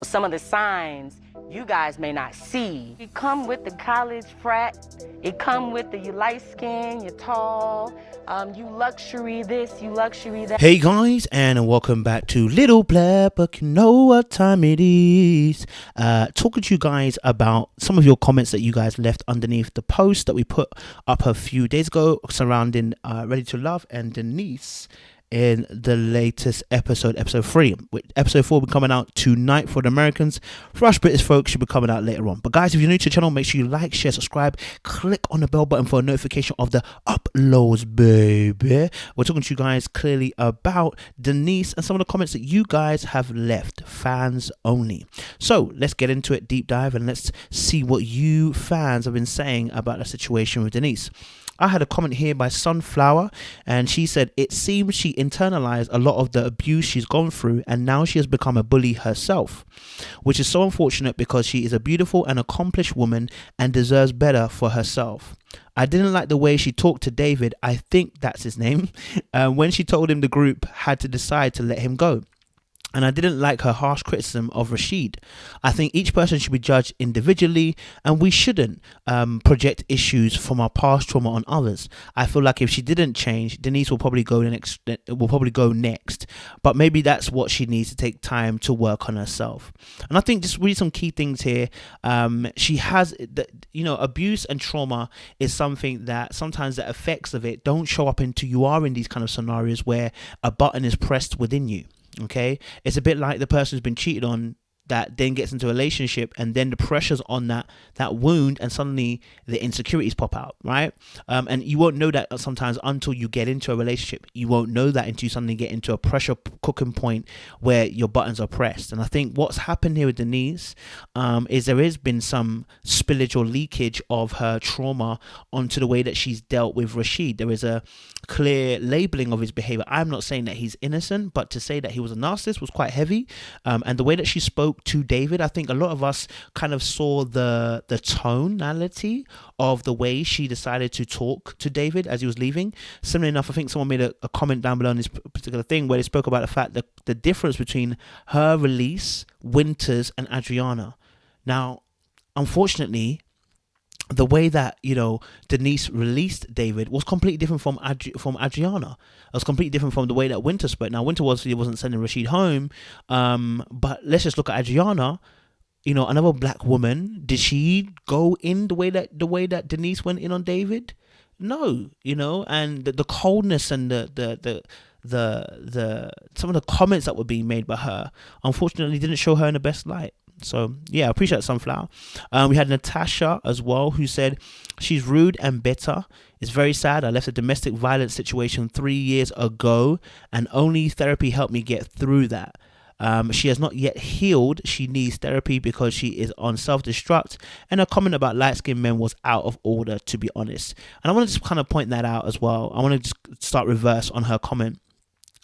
Some of the signs you guys may not see. It come with the college frat. It come with the you light skin, you tall, you luxury this, you luxury that. Hey guys, and welcome back to Little Blair, but you know what time it is. Talking to you guys about some of your comments that you guys left underneath the post that we put up a few days ago surrounding Ready to Love and Denice in the latest episode 3. Episode 4 will be coming out tonight for the Americans. For us British folks, should be coming out later on. But guys, if you're new to the channel, make sure you like, share, subscribe, click on the bell button for a notification of the uploads, baby. We're talking to you guys clearly about Denice and some of the comments that you guys have left, fans only. So let's get into it, deep dive, and let's see what you fans have been saying about the situation with Denice. I had a comment here by Sunflower, and she said, it seems she internalized a lot of the abuse she's gone through, and now she has become a bully herself, which is so unfortunate because she is a beautiful and accomplished woman and deserves better for herself. I didn't like the way she talked to David, I think that's his name, when she told him the group had to decide to let him go. And I didn't like her harsh criticism of Rashid. I think each person should be judged individually, and we shouldn't project issues from our past trauma on others. I feel like if she didn't change, Denice will probably go next. But maybe that's what she needs to take time to work on herself. And I think just read some key things here. She has, abuse and trauma is something that sometimes the effects of it don't show up until you are in these kind of scenarios where a button is pressed within you. Okay, it's a bit like the person who's been cheated on that then gets into a relationship, and then the pressures on that wound, and suddenly the insecurities pop out, right? And you won't know that sometimes until you get into a relationship. You won't know that until you suddenly get into a pressure cooking point where your buttons are pressed. And I think what's happened here with Denice is there has been some spillage or leakage of her trauma onto the way that she's dealt with Rashid. There is a clear labeling of his behavior. I'm not saying that he's innocent, but to say that he was a narcissist was quite heavy. And the way that she spoke to David, I think a lot of us kind of saw the tonality of the way she decided to talk to David as he was leaving. Similarly enough, I think someone made a comment down below on this particular thing where they spoke about the fact that the difference between her release, Winters, and Adriana. Now, unfortunately, the way that Denice released David was completely different from Adriana. It was completely different from the way that Winter spoke. Now, Winter wasn't sending Rashid home, but let's just look at Adriana. Another black woman. Did she go in the way that Denice went in on David? No, and the coldness and the some of the comments that were being made by her, unfortunately, didn't show her in the best light. So yeah, I appreciate Sunflower. We had Natasha as well, who said she's rude and bitter. It's very sad. I left a domestic violence situation 3 years ago, and only therapy helped me get through that. She has not yet healed. She needs therapy because she is on self-destruct. And her comment about light-skinned men was out of order, to be honest. And I want to just kind of point that out as well. I want to just start reverse on her comment.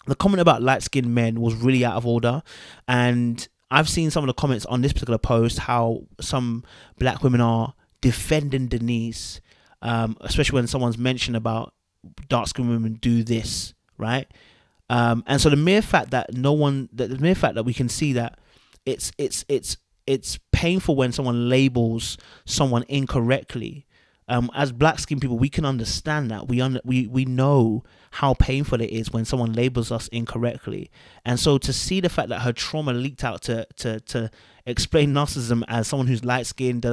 The comment about light-skinned men was really out of order, and I've seen some of the comments on this particular post how some black women are defending Denice, especially when someone's mentioned about dark-skinned women do this, right? And so the mere fact that we can see that it's painful when someone labels someone incorrectly. As black-skinned people, we can understand that. We know how painful it is when someone labels us incorrectly, and so to see the fact that her trauma leaked out to explain narcissism as someone who's light-skinned,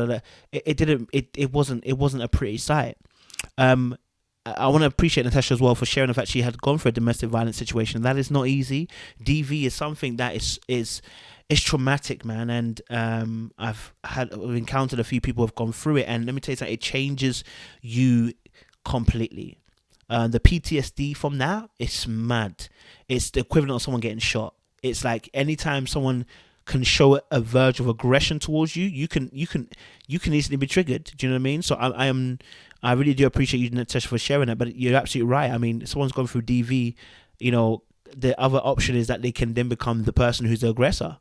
it wasn't a pretty sight. I want to appreciate Natasha as well for sharing the fact she had gone through a domestic violence situation. That is not easy. DV is something that is traumatic, man, and I've encountered a few people who have gone through it, and let me tell you something, it changes you completely. The PTSD from that, it's mad. It's the equivalent of someone getting shot. It's like anytime someone can show a verge of aggression towards you, you can easily be triggered. Do you know what I mean? So I really do appreciate you, Natasha, for sharing that. But you're absolutely right. I mean, if someone's gone through DV, the other option is that they can then become the person who's the aggressor,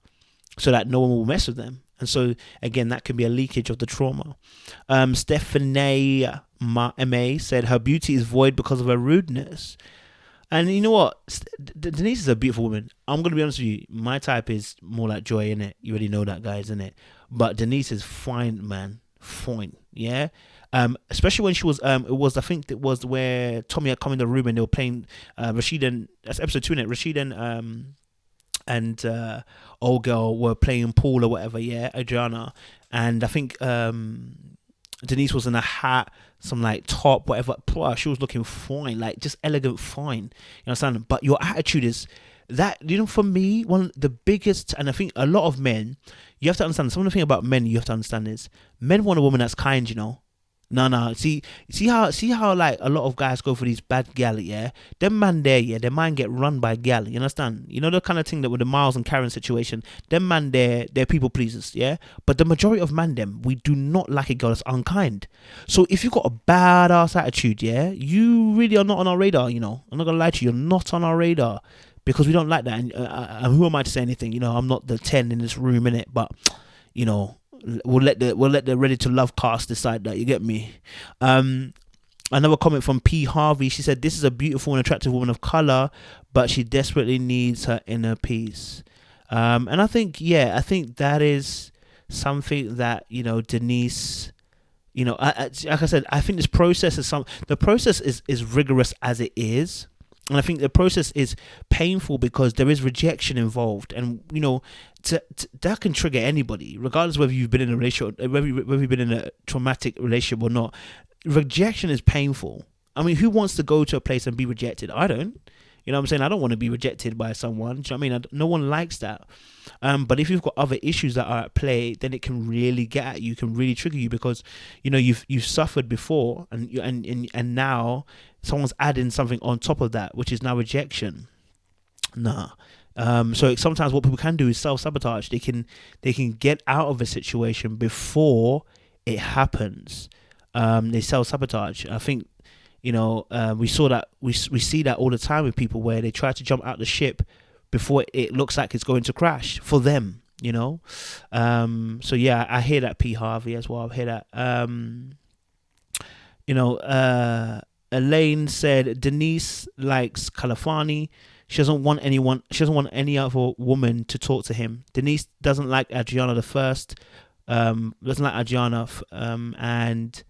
so that no one will mess with them. And so again, that can be a leakage of the trauma. Stephanie M.A. said her beauty is void because of her rudeness. And you know what? Denise is a beautiful woman. I'm gonna be honest with you. My type is more like Joy, innit? You already know that, guys, innit? But Denise is fine, man. Fine, yeah. Especially when she was it was, I think it was where Tommy had come in the room and they were playing Rashid and, that's episode 2, innit? Rashid and old girl were playing pool or whatever, yeah, Adriana. And I think Denise was in a hat, some like top, whatever. She was looking fine, like just elegant, fine. You understand? But your attitude is that, you know, for me, one of the biggest, and I think a lot of men, you have to understand, some of the thing about men you have to understand is men want a woman that's kind, you know. No. See how like a lot of guys go for these bad gal, yeah. Them man there, yeah, their mind get run by gal. You understand? You know the kind of thing that with the Miles and Karen situation. Them man there, they're people pleasers, yeah. But the majority of man them, we do not like a girl that's unkind. So if you got a badass attitude, yeah, you really are not on our radar. You know, I'm not gonna lie to you, you're not on our radar because we don't like that. And who am I to say anything? You know, I'm not the 10 in this room, innit? But you know. We'll let the Ready to Love cast decide that. You get me? Another comment from P. Harvey. She said, "This is a beautiful and attractive woman of color, but she desperately needs her inner peace." And I think that is something that, you know, Denice, you know, like I said, I think this process is the process is rigorous as it is. And I think the process is painful because there is rejection involved, and you know, that can trigger anybody, regardless whether you've been in a relationship, whether you've been in a traumatic relationship or not. Rejection is painful. I mean, who wants to go to a place and be rejected? I don't. You know what I'm saying? I don't want to be rejected by someone. Do you know what I mean? No one likes that. But if you've got other issues that are at play, then it can really get at you, can really trigger you, because you know you've suffered before, and now someone's adding something on top of that, which is now rejection. So sometimes what people can do is self-sabotage. They can get out of a situation before it happens. They self-sabotage. I think, you know, we see that all the time with people where they try to jump out the ship before it looks like it's going to crash for them, you know. So yeah, I hear that, P. Harvey, as well. I hear that. You know, Elaine said Denice likes Kalafani. She doesn't want any other woman to talk to him. Denice doesn't like Adriana the first. Doesn't like Adriana and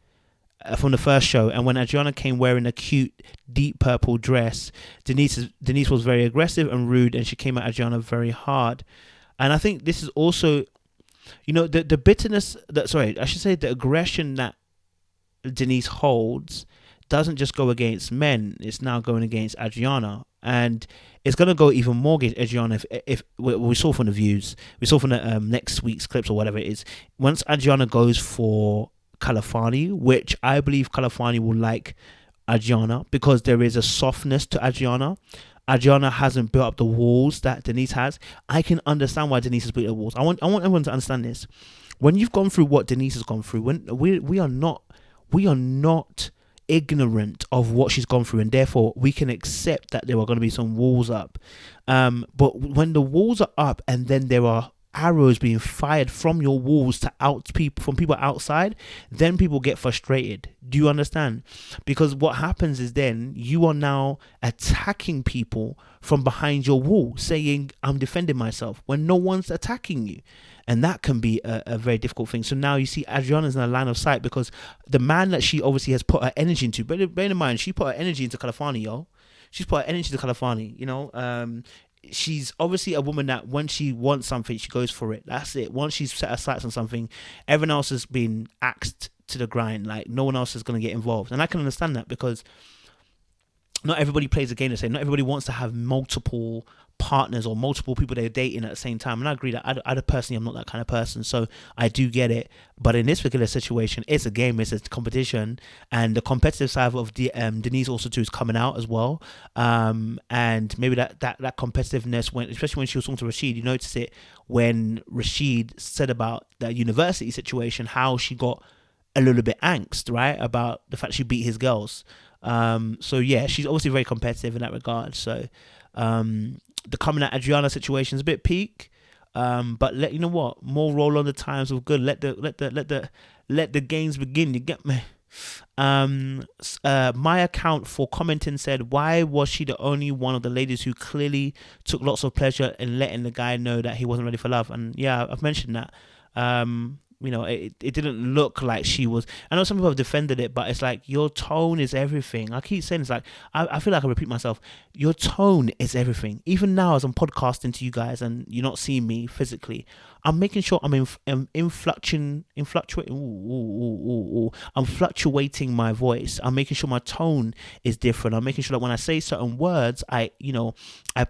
from the first show. And when Adriana came wearing a cute deep purple dress, Denice was very aggressive and rude, and she came at Adriana very hard. And I think this is also, you know, the bitterness the aggression that Denice holds doesn't just go against men. It's now going against Adriana, and it's going to go even more against Adriana if we saw from the views, we saw from the next week's clips or whatever it is. Once Adriana goes for Kalafani, which I believe Kalafani will like Adriana because there is a softness to Adriana. Adriana hasn't built up the walls that Denice has. I can understand why Denice has built the walls. I want everyone to understand this. When you've gone through what Denice has gone through, when we are not ignorant of what she's gone through, and therefore we can accept that there are going to be some walls up. But when the walls are up and then there are arrows being fired from your walls from people outside, then people get frustrated. Do you understand? Because what happens is then you are now attacking people from behind your wall, saying I'm defending myself when no one's attacking you. And that can be a very difficult thing. So now you see Adriana's in a line of sight because the man that she obviously has put her energy into, bear in mind, she put her energy into Kalafani, yo. She's put her energy into Kalafani, you know. She's obviously a woman that when she wants something, she goes for it. That's it. Once she's set her sights on something, everyone else has been axed to the grind. Like, no one else is going to get involved. And I can understand that because not everybody plays the game the same. Not everybody wants to have multiple partners or multiple people they're dating at the same time, and I agree that I personally am not that kind of person, so I do get it. But in this particular situation, it's a game, it's a competition, and the competitive side of Denice also too is coming out as well. And maybe that competitiveness, especially when she was talking to Rashid, you notice it when Rashid said about the university situation, how she got a little bit angst, right, about the fact she beat his girls. So yeah, she's obviously very competitive in that regard. So the coming at Adriana situation is a bit peak, but you know what? More roll on the times of good. Let the games begin. You get me? My account for commenting said, why was she the only one of the ladies who clearly took lots of pleasure in letting the guy know that he wasn't ready for love? And yeah, I've mentioned that. It didn't look like she was. I know some people have defended it, but it's like, your tone is everything. I keep saying, it's like, I feel like I repeat myself. Your tone is everything. Even now, as I'm podcasting to you guys and you're not seeing me physically, I'm making sure I'm I'm fluctuating my voice. I'm making sure my tone is different. I'm making sure that when I say certain words, I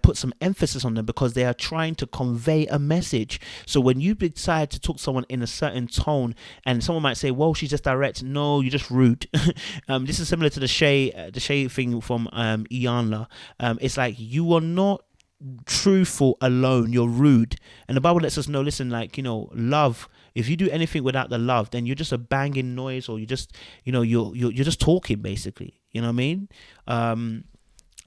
put some emphasis on them because they are trying to convey a message. So when you decide to talk to someone in a certain tone, and someone might say, well, she's just direct. No, you're just rude. This is similar to the Shay thing from Iyanla. It's like, you are not truthful alone, you're rude. And the Bible lets us know, listen, like, love, if you do anything without the love, then you're just a banging noise, or you just, you're just talking, basically. You know what I mean? And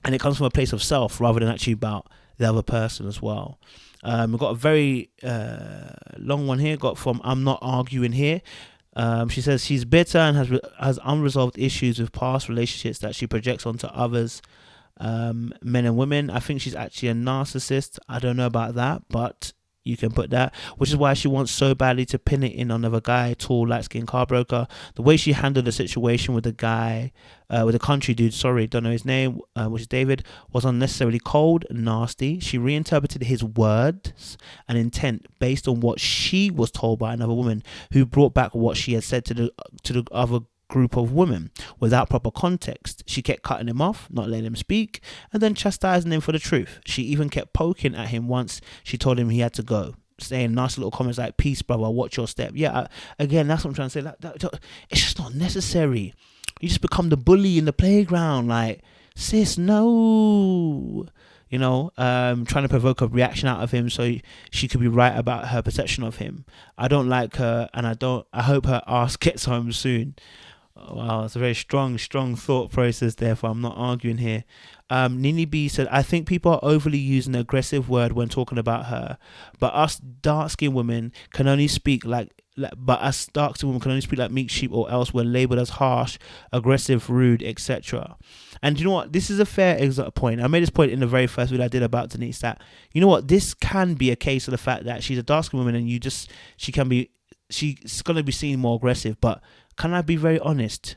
it comes from a place of self rather than actually about the other person as well. We've got a very long one here, got from I'm Not Arguing Here. She says she's bitter and has unresolved issues with past relationships that she projects onto others, men and women. I think she's actually a narcissist. I don't know about that, but you can put that, which is why she wants so badly to pin it in on another guy, tall, light-skinned car broker. The way she handled the situation with the guy, with the country dude, sorry, don't know his name, which is David, was unnecessarily cold and nasty. She reinterpreted his words and intent based on what she was told by another woman, who brought back what she had said to the other group of women without proper context. She kept cutting him off, not letting him speak, and then chastising him for the truth. She even kept poking at him once she told him he had to go, saying nasty little comments like, peace brother, watch your step. Again, that's what I'm trying to say. It's just not necessary. You just become the bully in the playground. Like, sis, no. Trying to provoke a reaction out of him so she could be right about her perception of him. I don't like her, and I hope her ass gets home soon. Wow, it's a very strong thought process there, for I'm not arguing here. Nini B said, I think people are overly using an aggressive word when talking about her, but us dark-skinned women can only speak like meek sheep, or else we're labelled as harsh, aggressive, rude, etc. And you know what? This is a fair point. I made this point in the very first video I did about Denice, that, you know what, this can be a case of the fact that she's a dark-skinned woman and she's going to be seen more aggressive. But can I be very honest?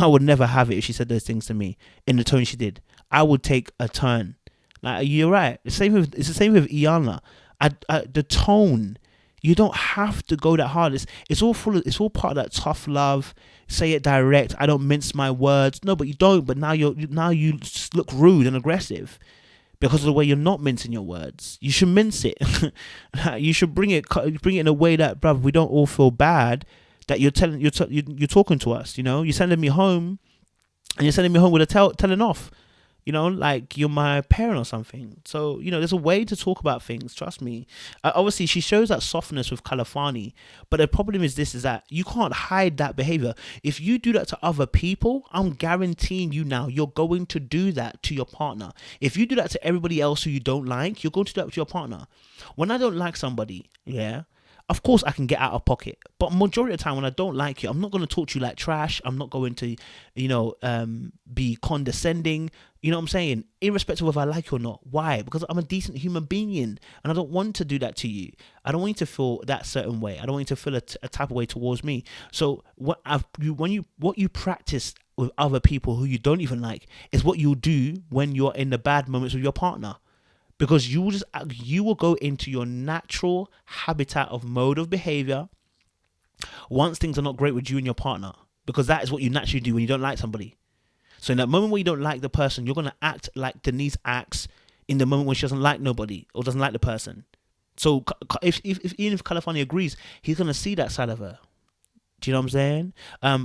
I would never have it if she said those things to me in the tone she did. I would take a turn. Like, you're right. It's the same with Iyanla. The tone. You don't have to go that hard. It's all part of that tough love. Say it direct. I don't mince my words. No, but you don't. But now you look rude and aggressive because of the way you're not mincing your words. You should mince it. You should bring it in a way that, bruv, we don't all feel bad that you're talking to us. You're sending me home, and you're sending me home with a telling off. Like you're my parent or something. So, there's a way to talk about things. Trust me. Obviously, she shows that softness with Kalafani. But the problem is that you can't hide that behavior. If you do that to other people, I'm guaranteeing you now, you're going to do that to your partner. If you do that to everybody else who you don't like, you're going to do that to your partner. When I don't like somebody, of course I can get out of pocket, but majority of the time when I don't like you, I'm not going to talk to you like trash. I'm not going to, be condescending. You know what I'm saying? Irrespective of if I like you or not. Why? Because I'm a decent human being, and I don't want to do that to you. I don't want you to feel that certain way. I don't want you to feel a type of way towards me. So what you practice with other people who you don't even like is what you'll do when you're in the bad moments with your partner. Because you will go into your natural habitat of mode of behavior once things are not great with you and your partner. Because that is what you naturally do when you don't like somebody. So in that moment where you don't like the person, you're going to act like Denice acts in the moment when she doesn't like nobody or doesn't like the person. So even if Kalafani agrees, he's going to see that side of her. Do you know what I'm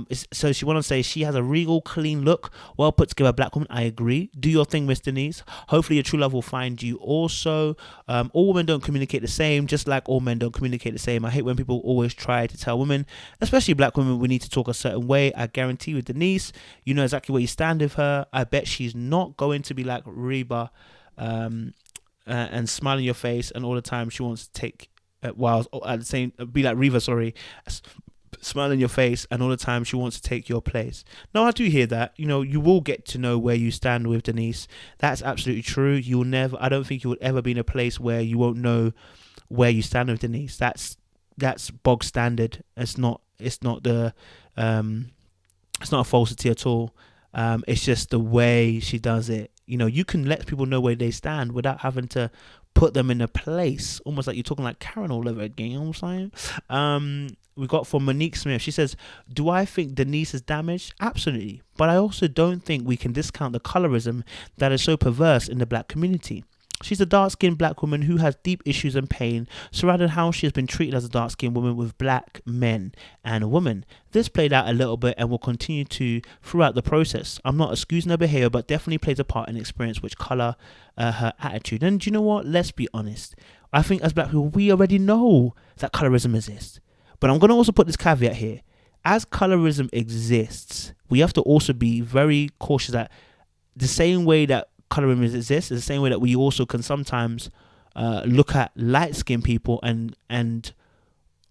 saying? So she went on to say she has a regal, clean look, well put together black woman. I agree. Do your thing, Miss Denice. Hopefully your true love will find you also. All women don't communicate the same, just like all men don't communicate the same. I hate when people always try to tell women, especially black women, we need to talk a certain way. I guarantee with Denice, you know exactly where you stand with her. I bet she's not going to be like Reba and smile in your face and all the time she wants to take while at the same be like Reva, sorry. smile on your face, and all the time she wants to take your place. No, I do hear that. You know, you will get to know where you stand with Denice. That's absolutely true. You'll never, I don't think you would ever be in a place where you won't know where you stand with Denice. That's bog standard. It's not the it's not a falsity at all. It's just the way she does it. You know, you can let people know where they stand without having to put them in a place, almost like you're talking like Karen all over again. You know what I'm saying? We got from Monique Smith. She says, do I think Denice is damaged? Absolutely. But I also don't think we can discount the colorism that is so perverse in the black community. She's a dark-skinned black woman who has deep issues and pain surrounding how she has been treated as a dark-skinned woman with black men and a woman. This played out a little bit and will continue to throughout the process. I'm not excusing her behavior, but definitely plays a part in the experience which color her attitude. And do you know what? Let's be honest. I think as black people, we already know that colorism exists. But I'm going to also put this caveat here. As colorism exists, we have to also be very cautious that the same way that colorism exists is the same way that we also can sometimes look at light-skinned people and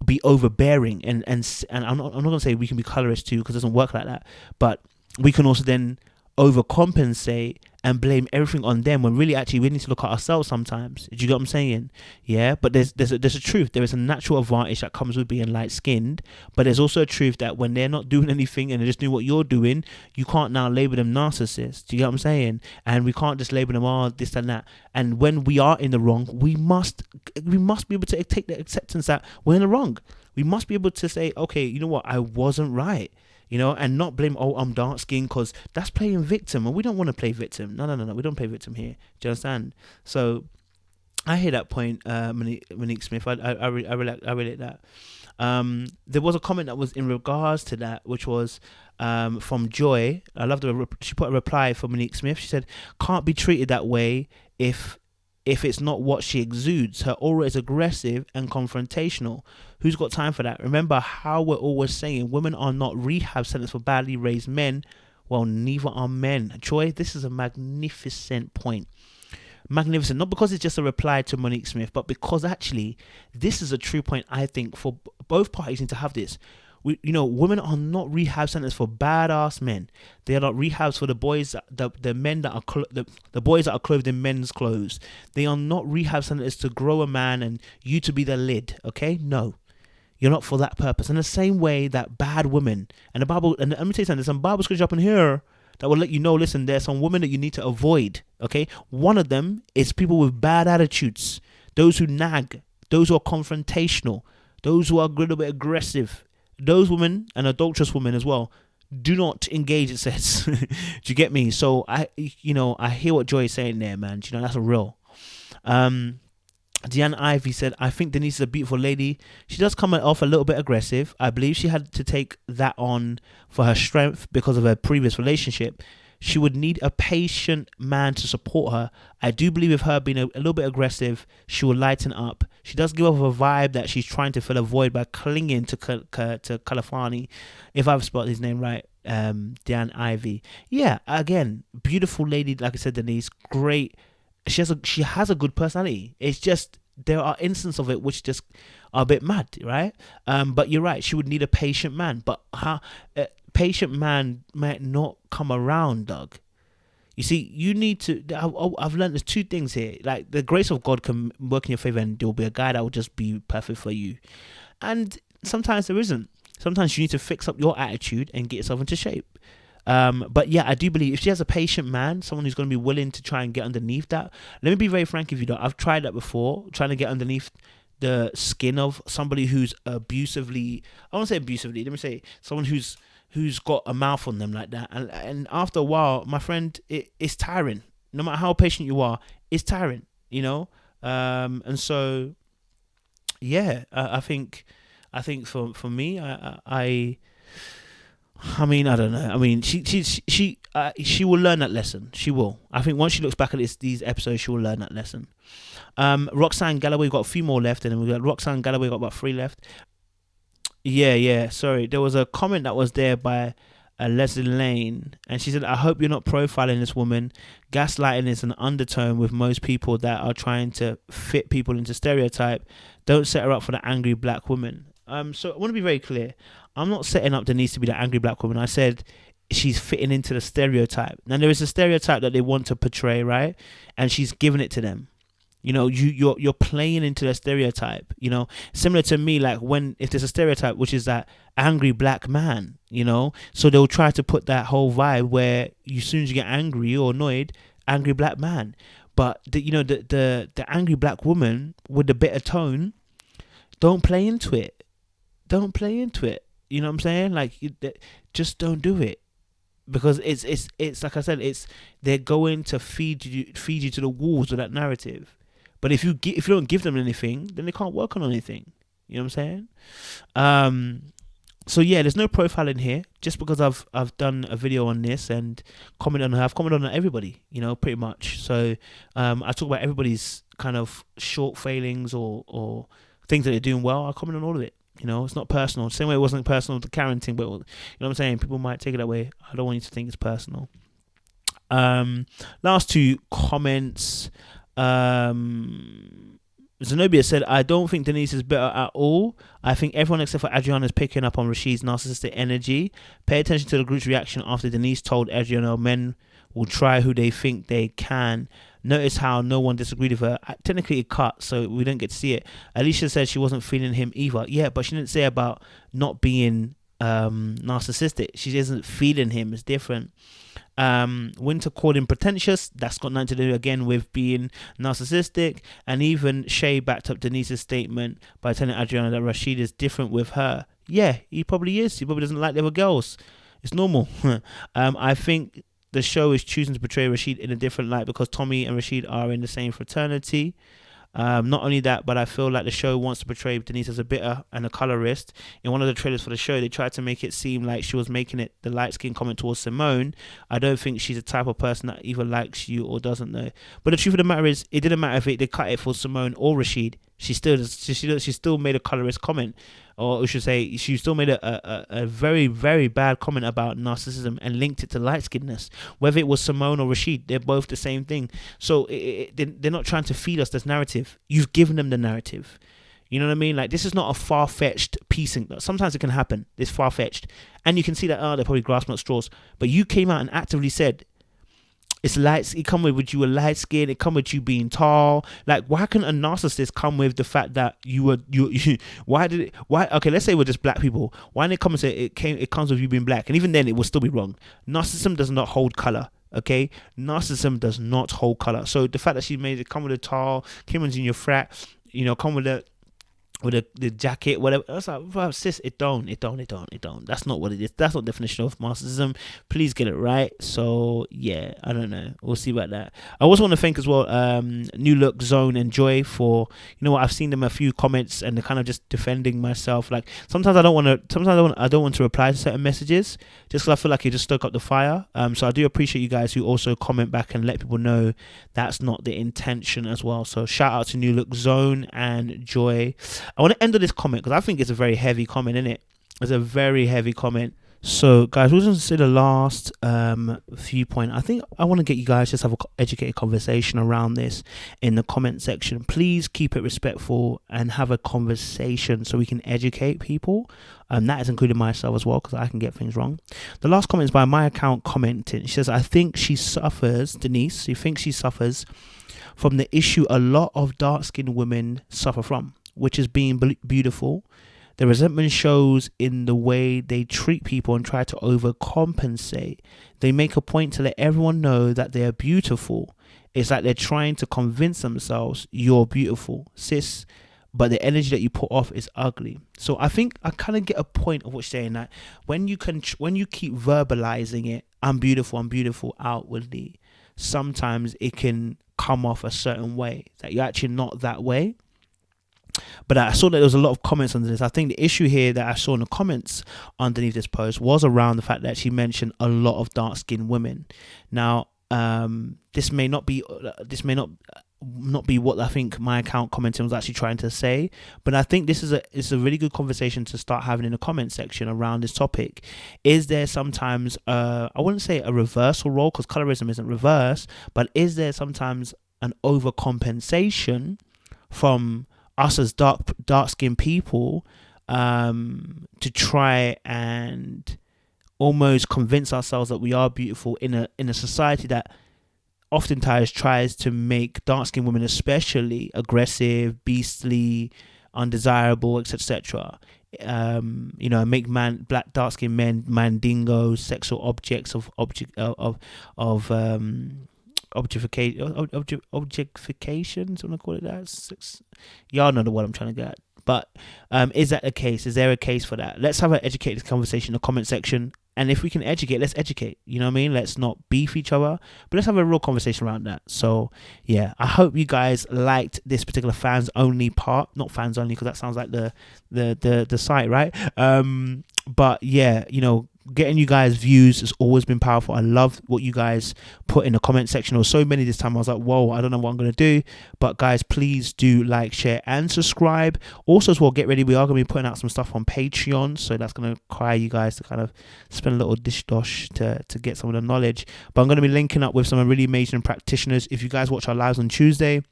be overbearing and I'm not gonna say we can be colorist too, because it doesn't work like that, but we can also then overcompensate and blame everything on them when really actually we need to look at ourselves sometimes. Do you get what I'm saying? Yeah, but there's a truth. There is a natural advantage that comes with being light skinned, but there's also a truth that when they're not doing anything and they're just doing what you're doing, you can't now label them narcissists. Do you get what I'm saying? And we can't just label them this and that. And when we are in the wrong, we must be able to take the acceptance that we're in the wrong. We must be able to say, okay, you know what, I wasn't right. You know, and not blame, I'm dark skinned, because that's playing victim, and we don't want to play victim. No, we don't play victim here. Do you understand? So I hear that point, Monique Smith. I relate that. There was a comment that was in regards to that, which was from Joy. I love she put a reply for Monique Smith. She said, "Can't be treated that way if it's not what she exudes. Her aura is aggressive and confrontational. Who's got time for that? Remember how we're always saying women are not rehab centers for badly raised men. Well, neither are men." Joy, this is a magnificent point. Magnificent. Not because it's just a reply to Monique Smith, but because actually this is a true point. I think for both parties need to have this. Women are not rehab centers for badass men. They are not rehabs for the boys, the men that are the boys that are clothed in men's clothes. They are not rehab centers to grow a man and you to be the lid. Okay, no, you're not for that purpose. In the same way that bad women and the Bible, and let me tell you something, there's some Bible scripture up in here that will let you know. Listen, there's some women that you need to avoid. Okay, one of them is people with bad attitudes, those who nag, those who are confrontational, those who are a little bit aggressive. Those women, and adulterous women as well, do not engage, it says. Do you get me? So I hear what Joy is saying there, man. That's a real. Deanne Ivy said, "I think Denice is a beautiful lady. She does come off a little bit aggressive. I believe she had to take that on for her strength because of her previous relationship. She would need a patient man to support her. I do believe with her being a little bit aggressive, she will lighten up. She does give off a vibe that she's trying to fill a void by clinging to Kalafani, if I've spelled his name right, Dan Ivy. Yeah, again, beautiful lady, like I said, Denice, great. She has a good personality. It's just there are instances of it which just are a bit mad, right? But you're right, she would need a patient man. But patient man might not come around, Doug. You see, you need to. I've learned there's two things here. Like, the grace of God can work in your favor, and there'll be a guy that will just be perfect for you. And sometimes there isn't. Sometimes you need to fix up your attitude and get yourself into shape. But yeah, I do believe if she has a patient man, someone who's going to be willing to try and get underneath that. Let me be very frank with you, though. I've tried that before, trying to get underneath the skin of somebody who's abusively. I won't say abusively. Let me say someone who's got a mouth on them like that, and after a while, my friend, it's tiring. No matter how patient you are, it's tiring, and so yeah, I think for me, I mean, I don't know. I mean, she will learn that lesson. She will. I think once she looks back at these episodes, she will learn that lesson. Roxanne Gallo, we've got a few more left, and then we've got Roxanne Gallo, we've got about 3 left. Yeah. Sorry, there was a comment that was there by Leslie Lane, and she said, "I hope you're not profiling this woman. Gaslighting is an undertone with most people that are trying to fit people into stereotype. Don't set her up for the angry black woman." So I want to be very clear. I'm not setting up Denice to be that angry black woman. I said she's fitting into the stereotype. Now there is a stereotype that they want to portray, right? And she's giving it to them. You know, you're playing into the stereotype. You know, similar to me, like if there's a stereotype which is that angry black man. You know, so they'll try to put that whole vibe where as soon as you get angry or annoyed, angry black man. But the angry black woman with the bitter tone, don't play into it. Don't play into it. You know what I'm saying? Like, just don't do it, because it's like I said, they're going to feed you to the wolves with that narrative. But if you don't give them anything, then they can't work on anything. You know what I'm saying? So yeah, there's no profile in here. Just because I've done a video on this and commented on her, I've commented on everybody. You know, pretty much. So I talk about everybody's kind of short failings or things that they're doing well. I comment on all of it. You know, it's not personal. Same way it wasn't personal with the Karen thing, but you know what I'm saying? People might take it that way. I don't want you to think it's personal. Last two comments. Zenobia said, I don't think Denice is better at all. I think everyone except for Adriana is picking up on Rashid's narcissistic energy. Pay attention to the group's reaction after Denice told Adriana men will try who they think they can. Notice how no one disagreed with her. Technically it cut, so we didn't get to see it. Alicia said she wasn't feeling him either. Yeah, but she didn't say about not being narcissistic. She isn't feeling him. It's different. Winter called him pretentious. That's got nothing to do again with being narcissistic. And even Shay backed up Denise's statement by telling Adriana that Rashid is different with her. Yeah, he probably is. He probably doesn't like the other girls. It's normal. I think the show is choosing to portray Rashid in a different light because Tommy and Rashid are in the same fraternity. Not only that, but I feel like the show wants to portray Denice as a bitter and a colorist. In one of the trailers for the show, they tried to make it seem like she was making it the light-skinned comment towards Simone. I don't think she's the type of person that either likes you or doesn't know. But the truth of the matter is, it didn't matter if they cut it for Simone or Rashid. She still made a colorist comment, or I should say, she still made a very, very bad comment about narcissism and linked it to light-skinnedness. Whether it was Simone or Rashid, they're both the same thing. So they're not trying to feed us this narrative. You've given them the narrative. You know what I mean? Like, this is not a far-fetched piecing. Sometimes it can happen. It's far-fetched. And you can see that, they're probably grasping at straws. But you came out and actively said, it's light. It come with you a light skin. It come with you being tall. Like, why can a narcissist come with the fact that you why? Okay, let's say we're just black people. Why didn't it come and say it comes with you being black? And even then, it will still be wrong. Narcissism does not hold color. Okay, narcissism does not hold color. So the fact that she made it come with a tall, came in your frat, you know, come with the jacket, whatever. I was like, well, sis, it don't. That's not what it is. That's not the definition of narcissism. Please get it right. So yeah, I don't know. We'll see about that. I also want to thank as well, New Look, Zone, and Joy for, you know what, I've seen them a few comments and they're kind of just defending myself. Like, sometimes I don't want to reply to certain messages just because I feel like it just stoke up the fire. So I do appreciate you guys who also comment back and let people know that's not the intention as well. So shout out to New Look, Zone, and Joy. I want to end on this comment because I think it's a very heavy comment, isn't it? It's a very heavy comment. So, guys, we'll just say the last few points. I think I want to get you guys just have an educated conversation around this in the comment section. Please keep it respectful and have a conversation so we can educate people. That is including myself as well because I can get things wrong. The last comment is by my account commenting. She says, I think she suffers, Denice, she thinks she suffers from the issue a lot of dark-skinned women suffer from, which is being beautiful. The resentment shows in the way they treat people and try to overcompensate. They make a point to let everyone know that they are beautiful. It's like they're trying to convince themselves you're beautiful, sis, but the energy that you put off is ugly. So I think I kind of get a point of what you're saying, that when you keep verbalizing it, I'm beautiful outwardly, sometimes it can come off a certain way that you're actually not that way. But I saw that there was a lot of comments on this. I think the issue here that I saw in the comments underneath this post was around the fact that she mentioned a lot of dark-skinned women. Now, this may not be what I think my account commenting was actually trying to say, but I think this is a really good conversation to start having in the comment section around this topic. Is there sometimes I wouldn't say a reversal role because colorism isn't reverse, but is there sometimes an overcompensation from us as dark-skinned people to try and almost convince ourselves that we are beautiful in a society that oftentimes tries to make dark-skinned women especially aggressive, beastly, undesirable, etc. Make black dark-skinned men mandingos, sexual objects of objectification. So I'm gonna call it that. Y'all know what I'm trying to get at. But is that the case? Is there a case for that? Let's have an educated conversation in the comment section. And if we can educate, let's educate. You know what I mean? Let's not beef each other, but let's have a real conversation around that. So yeah, I hope you guys liked this particular fans only part. Not fans only, because that sounds like the site, right? But yeah, getting you guys views has always been powerful. I love what you guys put in the comment section. There were so many this time. I was like, whoa, I don't know what I'm going to do. But guys, please do like, share, and subscribe. Also, as well, get ready. We are going to be putting out some stuff on Patreon. So that's going to require you guys to kind of spend a little dish-dosh to get some of the knowledge. But I'm going to be linking up with some really amazing practitioners. If you guys watch our lives on Tuesday,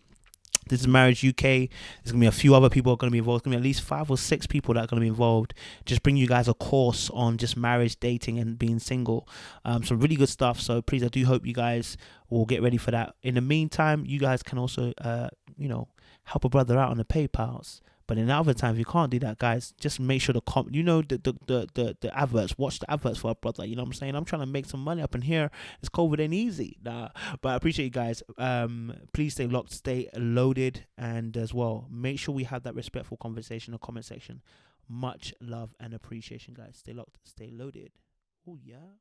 this is Marriage UK. There's going to be a few other people going to be involved. There's going to be at least 5 or 6 people that are going to be involved. Just bring you guys a course on just marriage, dating, and being single. Some really good stuff. So please, I do hope you guys will get ready for that. In the meantime, you guys can also, help a brother out on the PayPals. But in other times, if you can't do that, guys, just make sure the adverts. Watch the adverts for a brother. You know what I'm saying? I'm trying to make some money up in here. It's COVID ain't easy. Nah, but I appreciate you guys. Please stay locked, stay loaded, and as well, make sure we have that respectful conversation in the comment section. Much love and appreciation, guys. Stay locked, stay loaded. Oh yeah.